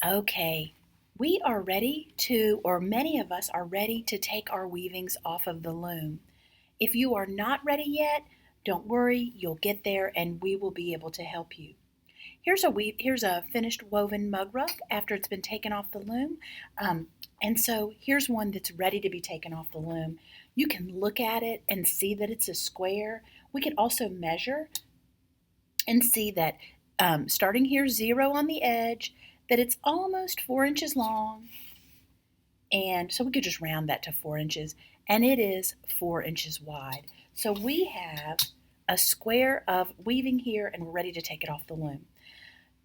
Okay, we are ready to, or many of us are ready to take our weavings off of the loom. If you are not ready yet, don't worry, you'll get there and we will be able to help you. Here's a finished woven mug rug after it's been taken off the loom. Um, and so here's one that's ready to be taken off the loom. You can look at it and see that it's a square. We can also measure and see that starting here 0 on the edge, that it's almost 4 inches long. And so we could just round that to 4 inches, and it is 4 inches wide. So we have a square of weaving here, and we're ready to take it off the loom.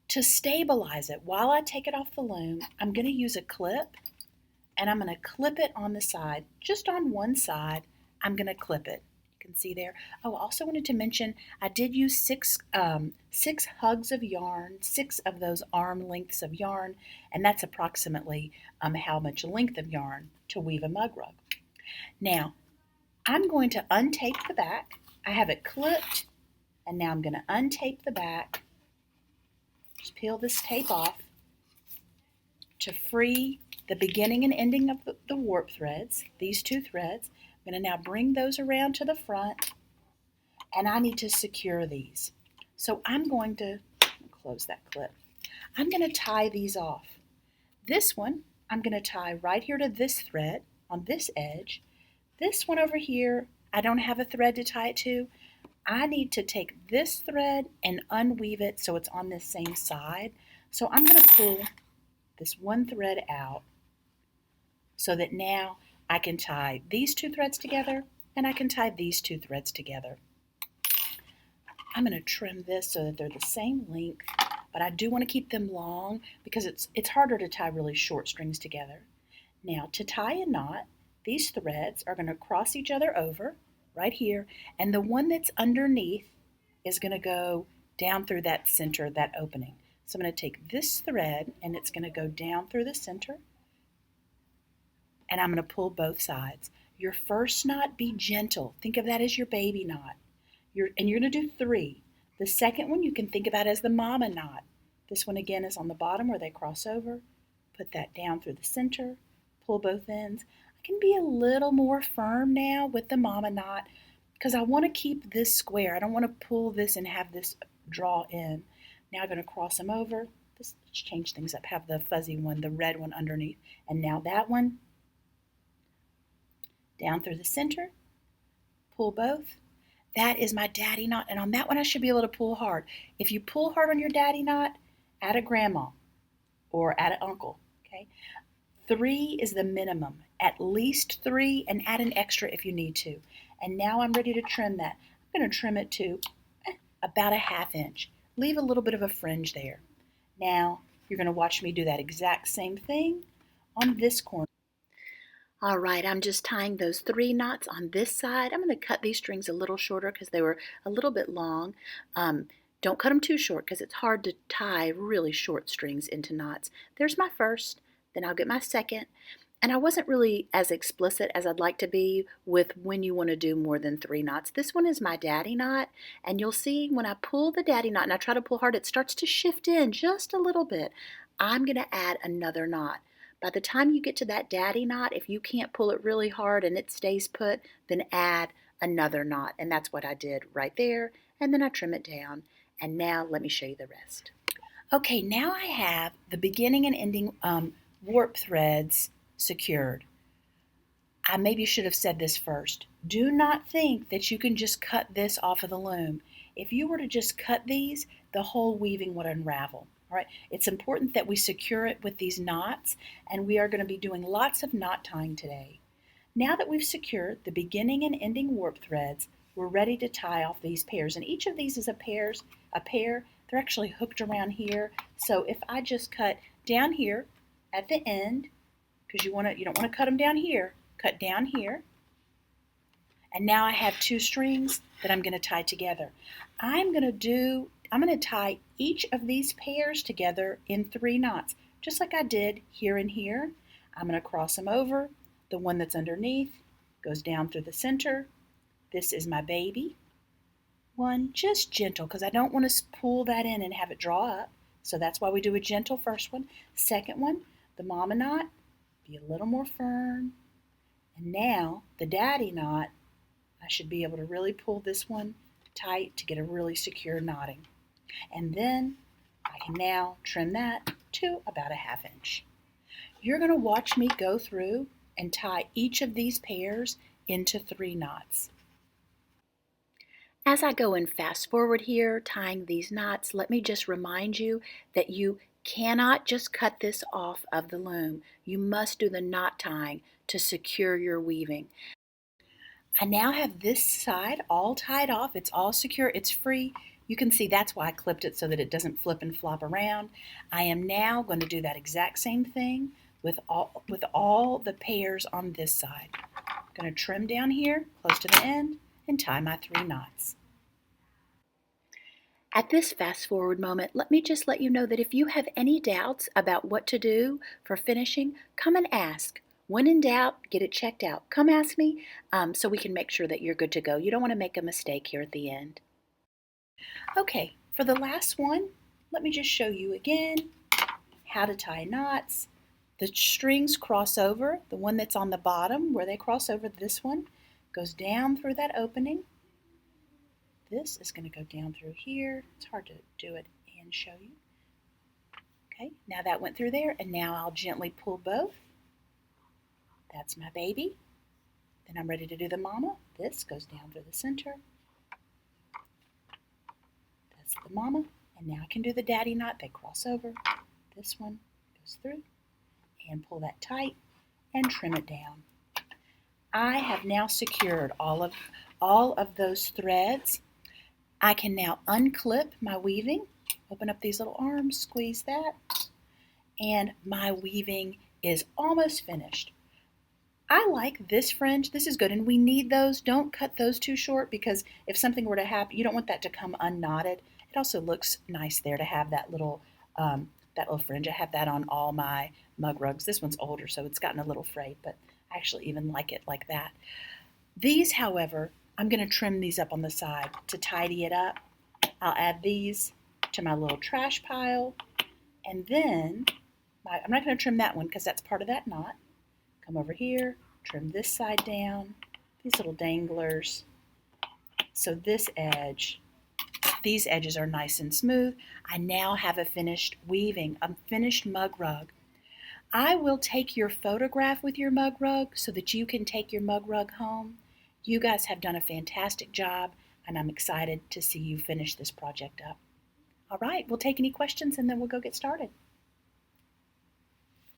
To stabilize it, while I take it off the loom, I'm going to use a clip, and I'm going to clip it on the side, just on one side. I'm going to clip it. You can see there. Oh, I also wanted to mention I did use six hugs of yarn, 6 of those arm lengths of yarn, and that's approximately how much length of yarn to weave a mug rug. Now, I'm going to untape the back. I have it clipped, and now I'm going to untape the back. Just peel this tape off to free the beginning and ending of the warp threads, these 2 threads. I'm going to now bring those around to the front, and I need to secure these. So I'm going to close that clip. I'm going to tie these off. This one, I'm going to tie right here to this thread on this edge. This one over here, I don't have a thread to tie it to. I need to take this thread and unweave it so it's on this same side. So I'm going to pull this one thread out so that now I can tie these 2 threads together and I can tie these 2 threads together. I'm going to trim this so that they're the same length, but I do want to keep them long because it's harder to tie really short strings together. Now, to tie a knot, these threads are going to cross each other over right here, and the one that's underneath is going to go down through that center, that opening. So I'm going to take this thread and it's going to go down through the center, and I'm going to pull both sides. Your first knot, be gentle. Think of that as your baby knot. You're going to do 3. The second one you can think about as the mama knot. This one again is on the bottom where they cross over. Put that down through the center, pull both ends. I can be a little more firm now with the mama knot because I want to keep this square. I don't want to pull this and have this draw in. Now I'm going to cross them over. Let's change things up. Have the fuzzy one, the red one underneath. And now that one down through the center, pull both. That is my daddy knot, and on that one I should be able to pull hard. If you pull hard on your daddy knot, add a grandma or add an uncle, okay? 3 is the minimum, at least 3, and add an extra if you need to. And now I'm ready to trim that. I'm going to trim it to about a 1/2 inch. Leave a little bit of a fringe there. Now you're going to watch me do that exact same thing on this corner. All right, I'm just tying those 3 knots on this side. I'm going to cut these strings a little shorter because they were a little bit long. Don't cut them too short because it's hard to tie really short strings into knots. There's my first, then I'll get my second. And I wasn't really as explicit as I'd like to be with when you want to do more than 3 knots. This one is my daddy knot, and you'll see when I pull the daddy knot and I try to pull hard, it starts to shift in just a little bit. I'm going to add another knot. By the time you get to that daddy knot, if you can't pull it really hard and it stays put, then add another knot. And that's what I did right there. And then I trim it down. And now let me show you the rest. Okay, now I have the beginning and ending warp threads secured. I maybe should have said this first. Do not think that you can just cut this off of the loom. If you were to just cut these, the whole weaving would unravel. All right, it's important that we secure it with these knots, and we are going to be doing lots of knot tying today. Now that we've secured the beginning and ending warp threads, we're ready to tie off these pairs. And each of these is a pair. They're actually hooked around here. So if I just cut down here at the end, because you don't want to cut them down here, cut down here. And now I have 2 strings that I'm going to tie together. I'm going to tie each of these pairs together in 3 knots, just like I did here and here. I'm going to cross them over. The one that's underneath goes down through the center. This is my baby one, just gentle, because I don't want to pull that in and have it draw up. So that's why we do a gentle first one. Second one, the mama knot, be a little more firm. And now the daddy knot, I should be able to really pull this one tight to get a really secure knotting. And then I can now trim that to about a 1/2 inch. You're going to watch me go through and tie each of these pairs into 3 knots. As I go and fast forward here, tying these knots, let me just remind you that you cannot just cut this off of the loom. You must do the knot tying to secure your weaving. I now have this side all tied off. It's all secure. It's free. You can see that's why I clipped it so that it doesn't flip and flop around. I am now going to do that exact same thing with all the pairs on this side. I'm going to trim down here close to the end and tie my 3 knots. At this fast forward moment, let me just let you know that if you have any doubts about what to do for finishing, come and ask. When in doubt, get it checked out. Come ask me so we can make sure that you're good to go. You don't want to make a mistake here at the end. Okay, for the last one, let me just show you again how to tie knots. The strings cross over. The one that's on the bottom where they cross over, this one goes down through that opening. This is going to go down through here. It's hard to do it and show you. Okay, now that went through there, and now I'll gently pull both. That's my baby. Then I'm ready to do the mama. This goes down through the center. That's the mama. And now I can do the daddy knot. They cross over. This one goes through and pull that tight and trim it down. I have now secured all of those threads. I can now unclip my weaving, open up these little arms, squeeze that, and my weaving is almost finished. I like this fringe. This is good, and we need those. Don't cut those too short because if something were to happen, you don't want that to come unknotted. It also looks nice there to have that little fringe. I have that on all my mug rugs. This one's older, so it's gotten a little frayed, but I actually even like it like that. These, however, I'm going to trim these up on the side to tidy it up. I'll add these to my little trash pile, and then I'm not going to trim that one because that's part of that knot. Come over here, trim this side down, these little danglers. So these edges are nice and smooth. I now have a finished weaving, a finished mug rug. I will take your photograph with your mug rug so that you can take your mug rug home. You guys have done a fantastic job, and I'm excited to see you finish this project up. All right, we'll take any questions and then we'll go get started.